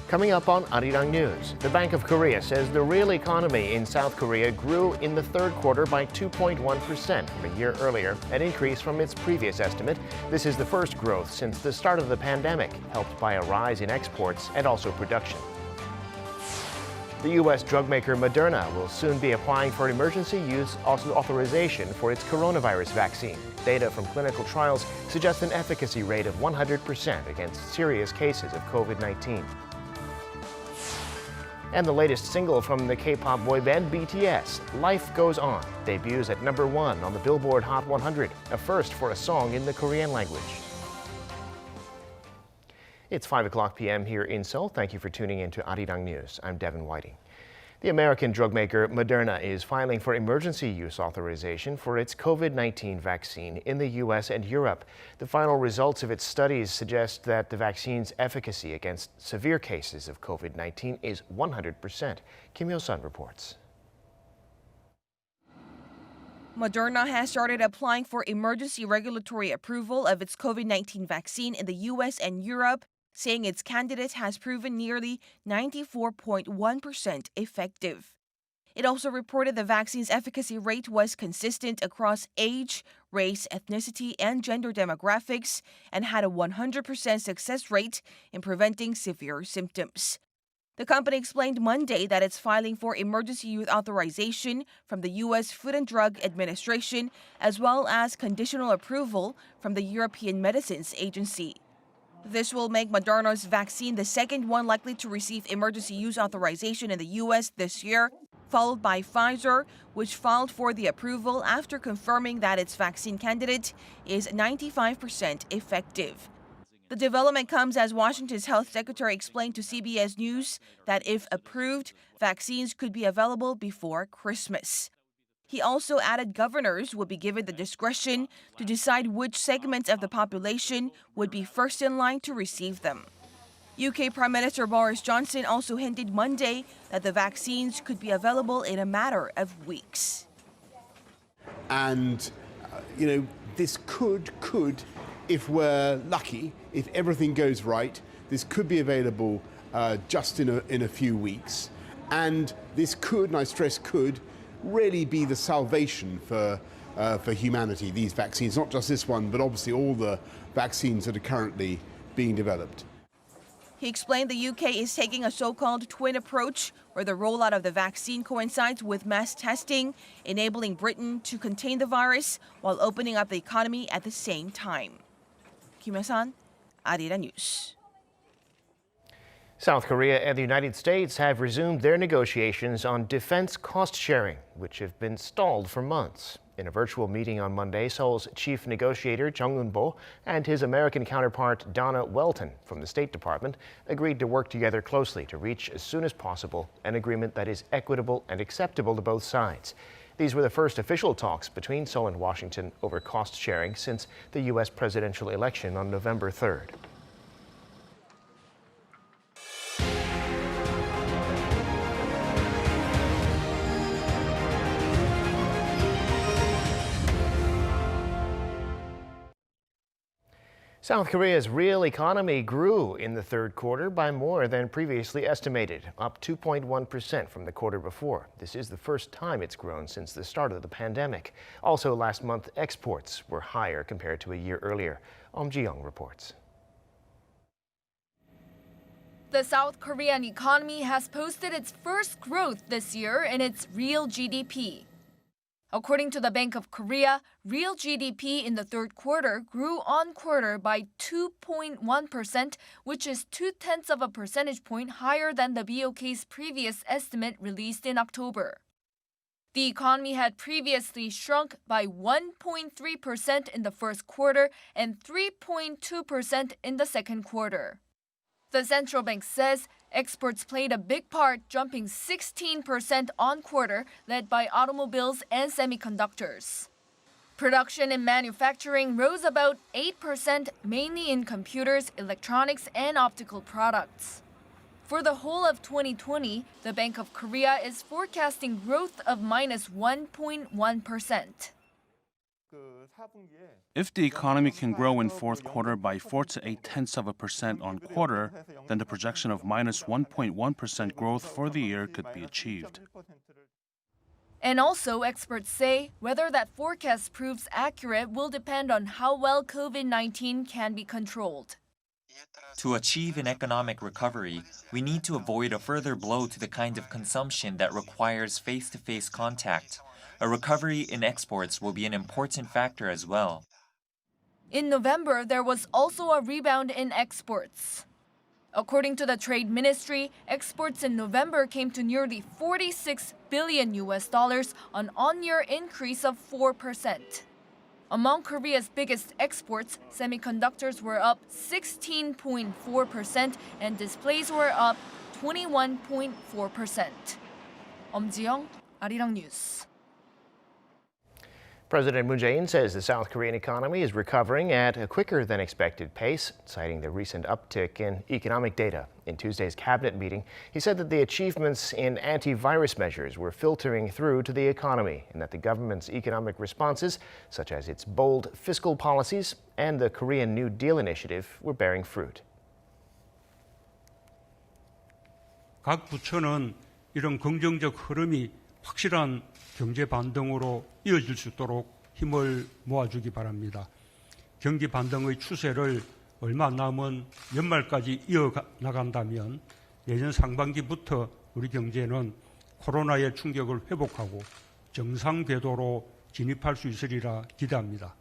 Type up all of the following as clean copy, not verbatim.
Coming up on Arirang News, the Bank of Korea says the real economy in South Korea grew in the third quarter by 2.1% from a year earlier, an increase from its previous estimate. This is the first growth since the start of the pandemic, helped by a rise in exports and also production. The U.S. drug maker Moderna will soon be applying for emergency use authorization for its coronavirus vaccine. Data from clinical trials suggest an efficacy rate of 100% against serious cases of COVID-19. And the latest single from the K-pop boy band BTS, Life Goes On, debuts at #1 on the Billboard Hot 100, a first for a song in the Korean language. It's 5 p.m. here in Seoul. Thank you for tuning in to Arirang News. I'm Devin Whiting. The American drug maker Moderna is filing for emergency use authorization for its COVID-19 vaccine in the U.S. and Europe. The final results of its studies suggest that the vaccine's efficacy against severe cases of COVID-19 is 100%. Kim Yo-sun reports. Moderna has started applying for emergency regulatory approval of its COVID-19 vaccine in the U.S. and Europe, saying its candidate has proven nearly 94.1% effective. It also reported the vaccine's efficacy rate was consistent across age, race, ethnicity, and gender demographics and had a 100% success rate in preventing severe symptoms. The company explained Monday that it's filing for emergency use authorization from the U.S. Food and Drug Administration as well as conditional approval from the European Medicines Agency. This will make Moderna's vaccine the second one likely to receive emergency use authorization in the U.S. this year, followed by Pfizer, which filed for the approval after confirming that its vaccine candidate is 95% effective. The development comes as Washington's health secretary explained to CBS News that if approved, vaccines could be available before Christmas. He also added governors would be given the discretion to decide which segments of the population would be first in line to receive them. UK Prime Minister Boris Johnson also hinted Monday that the vaccines could be available in a matter of weeks. And, this could, if we're lucky, if everything goes right, this could be available just in a few weeks. And this could, and I stress could, really be the salvation for humanity, these vaccines, not just this one, but obviously all the vaccines that are currently being developed. He explained the UK is taking a so-called twin approach, where the rollout of the vaccine coincides with mass testing, enabling Britain to contain the virus while opening up the economy at the same time. Kim Yo-sun, Arirang News. South Korea and the United States have resumed their negotiations on defense cost sharing, which have been stalled for months. In a virtual meeting on Monday, Seoul's chief negotiator Jung Eun-bo and his American counterpart Donna Welton from the State Department agreed to work together closely to reach as soon as possible an agreement that is equitable and acceptable to both sides. These were the first official talks between Seoul and Washington over cost sharing since the U.S. presidential election on November 3rd. South Korea's real economy grew in the third quarter by more than previously estimated, up 2.1% from the quarter before. This is the first time it's grown since the start of the pandemic. Also, last month, exports were higher compared to a year earlier. Moon Jaein reports. The South Korean economy has posted its first growth this year in its real GDP. According to the Bank of Korea, real GDP in the third quarter grew on quarter by 2.1%, which is 0.2 of a percentage point higher than the BOK's previous estimate released in October. The economy had previously shrunk by 1.3% in the first quarter and 3.2% in the second quarter. The central bank says exports played a big part, jumping 16% on quarter, led by automobiles and semiconductors. Production and manufacturing rose about 8%, mainly in computers, electronics, and optical products. For the whole of 2020, the Bank of Korea is forecasting growth of -1.1%. If the economy can grow in fourth quarter by 4 to 0.8% on quarter, then the projection of minus 1.1% growth for the year could be achieved. And also, experts say whether that forecast proves accurate will depend on how well COVID-19 can be controlled. To achieve an economic recovery, we need to avoid a further blow to the kind of consumption that requires face-to-face contact. A recovery in exports will be an important factor as well. In November, there was also a rebound in exports. According to the Trade Ministry, exports in November came to nearly $46 billion, an on-year increase of 4%. Among Korea's biggest exports, semiconductors were up 16.4% and displays were up 21.4%. 엄지영, Arirang News. President Moon Jaein says the South Korean economy is recovering at a quicker than expected pace, citing the recent uptick in economic data. In Tuesday's cabinet meeting, he said that the achievements in anti-virus measures were filtering through to the economy and that the government's economic responses, such as its bold fiscal policies and the Korean New Deal initiative, were bearing fruit. 각 부처는 이런 긍정적 흐름이 확실한 경제 반등으로 이어질 수 있도록 힘을 모아주기 바랍니다. 경기 반등의 추세를 얼마 남은 연말까지 이어나간다면 내년 상반기부터 우리 경제는 코로나의 충격을 회복하고 정상 궤도로 진입할 수 있으리라 기대합니다.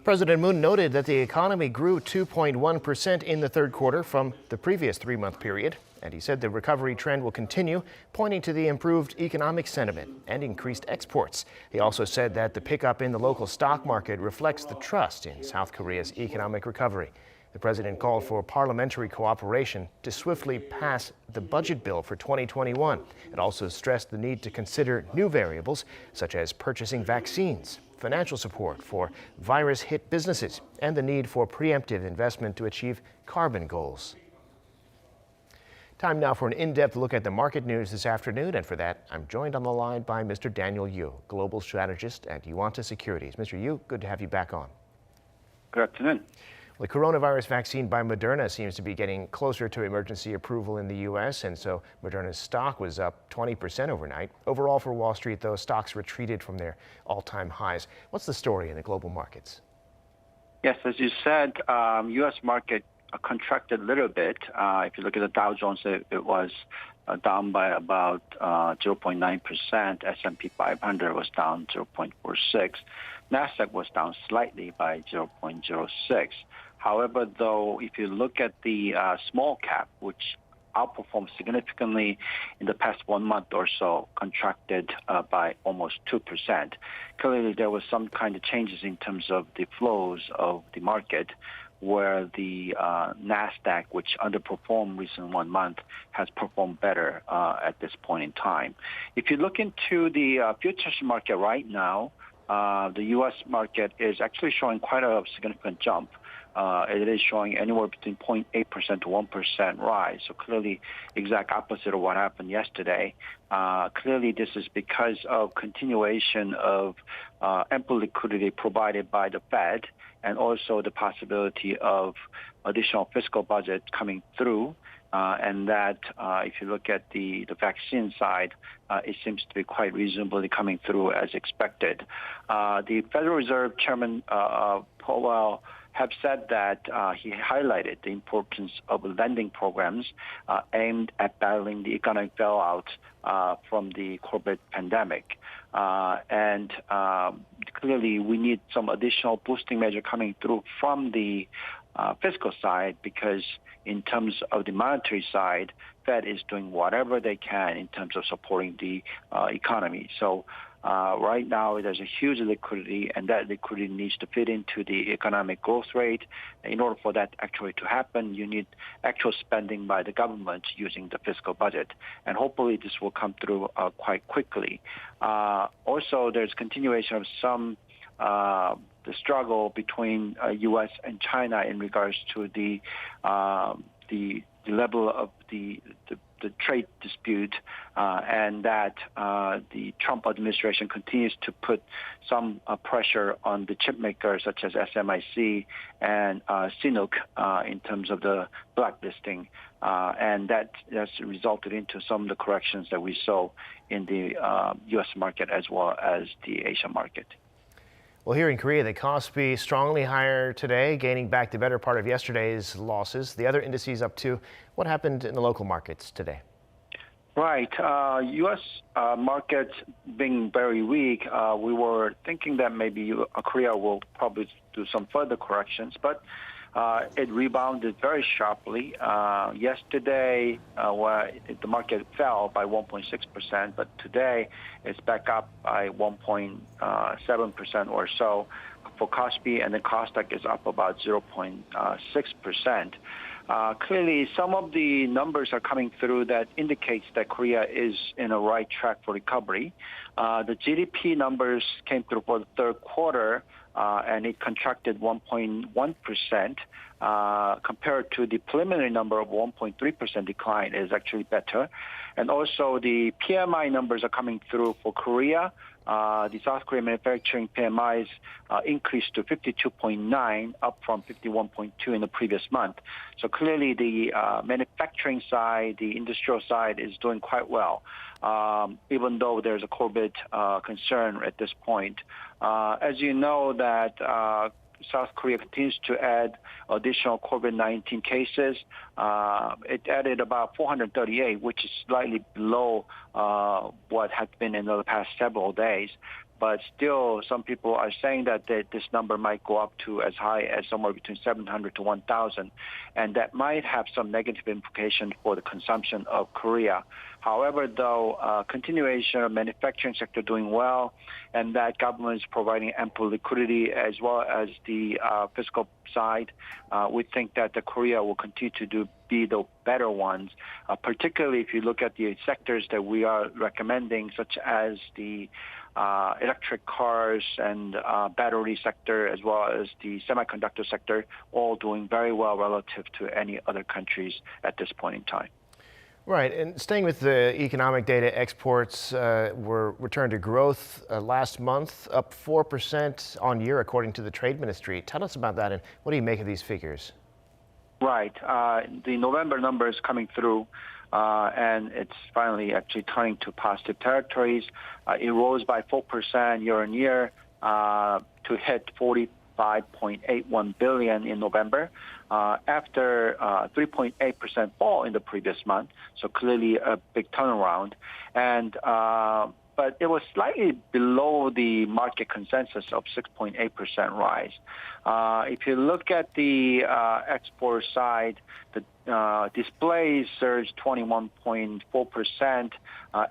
President Moon noted that the economy grew 2.1% in the third quarter from the previous three-month period, and he said the recovery trend will continue, pointing to the improved economic sentiment and increased exports. He also said that the pickup in the local stock market reflects the trust in South Korea's economic recovery. The president called for parliamentary cooperation to swiftly pass the budget bill for 2021. It also stressed the need to consider new variables, such as purchasing vaccines, financial support for virus-hit businesses, and the need for preemptive investment to achieve carbon goals. Time now for an in-depth look at the market news this afternoon, and for that, I'm joined on the line by Mr. Daniel Yu, Global Strategist at Yuanta Securities. Mr. Yu, good to have you back on. Good afternoon. The coronavirus vaccine by Moderna seems to be getting closer to emergency approval in the U.S., and so Moderna's stock was up 20% overnight. Overall for Wall Street, though, stocks retreated from their all-time highs. What's the story in the global markets? Yes, as you said, U.S. market contracted a little bit. If you look at the Dow Jones, it was down by about 0.9%. S&P 500 was down 0.46%. Nasdaq was down slightly by 0.06%. However, though, if you look at the small cap, which outperformed significantly in the past 1 month or so, contracted by almost 2%. Clearly, there was some kind of changes in terms of the flows of the market, where the Nasdaq, which underperformed recent 1 month, has performed better at this point in time. If you look into the futures market right now, the U.S. market is actually showing quite a significant jump. It is showing anywhere between 0.8% to 1% rise. So clearly, exact opposite of what happened yesterday. Clearly, this is because of continuation of ample liquidity provided by the Fed, and also the possibility of additional fiscal budget coming through. And that, if you look at the vaccine side, it seems to be quite reasonably coming through as expected. The Federal Reserve Chairman Powell have said that he highlighted the importance of lending programs aimed at battling the economic bailout from the COVID pandemic. And clearly, we need some additional boosting measure coming through from the fiscal side, because in terms of the monetary side, Fed is doing whatever they can in terms of supporting the economy. So right now, there's a huge liquidity, and that liquidity needs to fit into the economic growth rate. In order for that actually to happen, you need actual spending by the government using the fiscal budget. And hopefully this will come through quite quickly. Also, there's continuation of some the struggle between U.S. and China in regards to the level of the the trade dispute, and that the Trump administration continues to put some pressure on the chip makers such as SMIC and Sinuk in terms of the blacklisting, and that has resulted into some of the corrections that we saw in the U.S. market as well as the Asian market. Well, here in Korea, the Kospi strongly higher today, gaining back the better part of yesterday's losses. The other indices up too. What happened in the local markets today? Right. U.S. Markets being very weak, we were thinking that maybe Korea will probably do some further corrections, but it rebounded very sharply. Yesterday, the market fell by 1.6%, but today it's back up by 1.7% or so for Kospi, and the Kosdaq is up about 0.6%. Clearly, some of the numbers are coming through that indicates that Korea is in a right track for recovery. The GDP numbers came through for the third quarter, and it contracted 1.1%. Compared to the preliminary number of 1.3% decline is actually better. And also the PMI numbers are coming through for Korea. The South Korean manufacturing PMIs increased to 52.9, up from 51.2 in the previous month. So clearly the manufacturing side, the industrial side is doing quite well, even though there's a COVID concern at this point. As you know that South Korea continues to add additional COVID-19 cases. It added about 438, which is slightly below what had been in the past several days. But still, some people are saying that this number might go up to as high as somewhere between 700 to 1,000, and that might have some negative implications for the consumption of Korea. However, though, continuation of manufacturing sector doing well, and that government is providing ample liquidity as well as the fiscal side, we think that the Korea will continue to be the better ones, particularly if you look at the sectors that we are recommending, such as the electric cars and battery sector, as well as the semiconductor sector, all doing very well relative to any other countries at this point in time. Right, and staying with the economic data, exports were returned to growth last month, up 4% on year, according to the Trade Ministry. Tell us about that, and what do you make of these figures? Right, the November numbers coming through, and it's finally actually turning to positive territories. It rose by 4% year on year to hit 45.81 billion in November, after 3.8% fall in the previous month. So clearly a big turnaround, and but it was slightly below the market consensus of 6.8% rise. If you look at the export side, the displays surged 21.4%.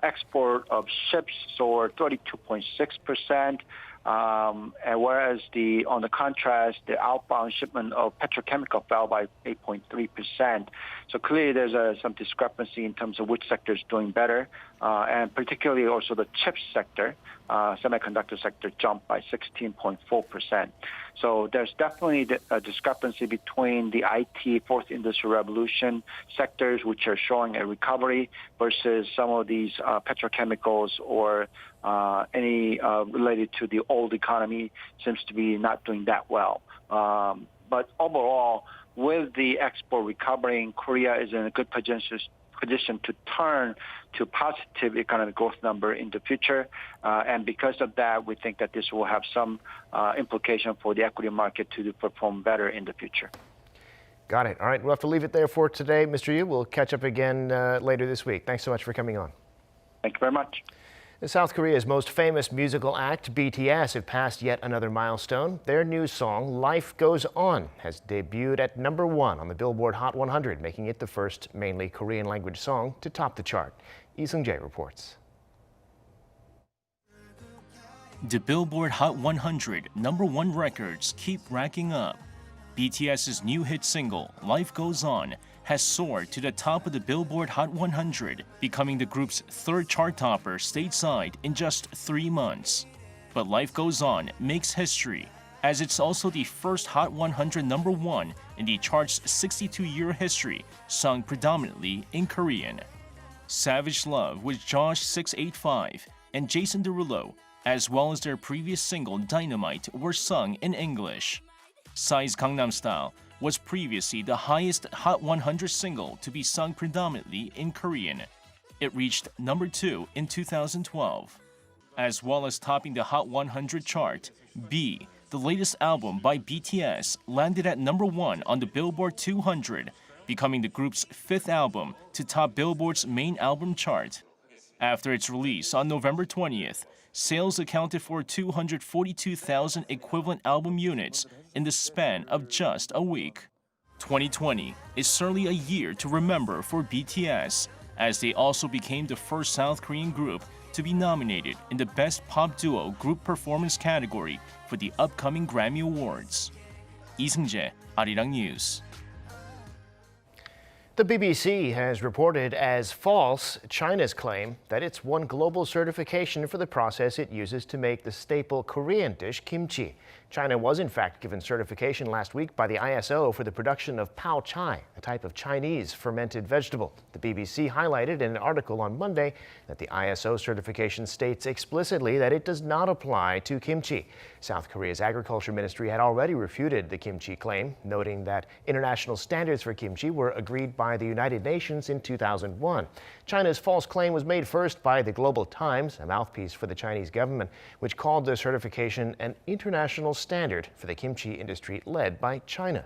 Export of ships soared 32.6%. And whereas on the contrast, the outbound shipment of petrochemical fell by 8.3%. So clearly there's some discrepancy in terms of which sector is doing better, and particularly also the chip sector, semiconductor sector jumped by 16.4%. So there's definitely a discrepancy between the IT, fourth industrial revolution sectors, which are showing a recovery, versus some of these petrochemicals or any related to the old economy seems to be not doing that well. But overall, with the export recovering, Korea is in a good position to turn to positive economic growth number in the future. And because of that, we think that this will have some implication for the equity market to perform better in the future. Got it. All right, we'll have to leave it there for today. Mr. Yu, we'll catch up again later this week. Thanks so much for coming on. Thank you very much. South Korea's most famous musical act, BTS, have passed yet another milestone. Their new song, Life Goes On, has debuted at #1 on the Billboard Hot 100, making it the first mainly Korean language song to top the chart. Lee Seung-jae reports. The Billboard Hot 100 #1 records keep racking up. BTS's new hit single, Life Goes On, has soared to the top of the Billboard Hot 100, becoming the group's third chart topper stateside in just 3 months. But Life Goes On makes history, as it's also the first Hot 100 #1 in the chart's 62-year history, sung predominantly in Korean. Savage Love with Josh 685 and Jason Derulo, as well as their previous single Dynamite, were sung in English. Psy's Gangnam Style was previously the highest Hot 100 single to be sung predominantly in Korean. It reached number 2 in 2012. As well as topping the Hot 100 chart, B, the latest album by BTS, landed at number 1 on the Billboard 200, becoming the group's 5th album to top Billboard's main album chart. After its release on November 20th, sales accounted for 242,000 equivalent album units in the span of just a week. 2020 is certainly a year to remember for BTS, as they also became the first South Korean group to be nominated in the Best Pop Duo Group Performance category for the upcoming Grammy Awards. 이승재, Arirang News. The BBC has reported as false China's claim that it's won global certification for the process it uses to make the staple Korean dish kimchi. China was in fact given certification last week by the ISO for the production of pao chai, a type of Chinese fermented vegetable. The BBC highlighted in an article on Monday that the ISO certification states explicitly that it does not apply to kimchi. South Korea's Agriculture Ministry had already refuted the kimchi claim, noting that international standards for kimchi were agreed by the United Nations in 2001. China's false claim was made first by the Global Times, a mouthpiece for the Chinese government, which called the certification an international standard for the kimchi industry led by China.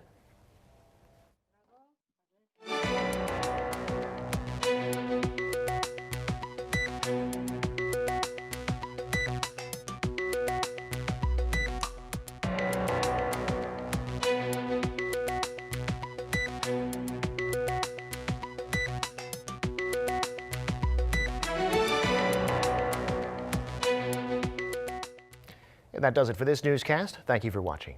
And that does it for this newscast. Thank you for watching.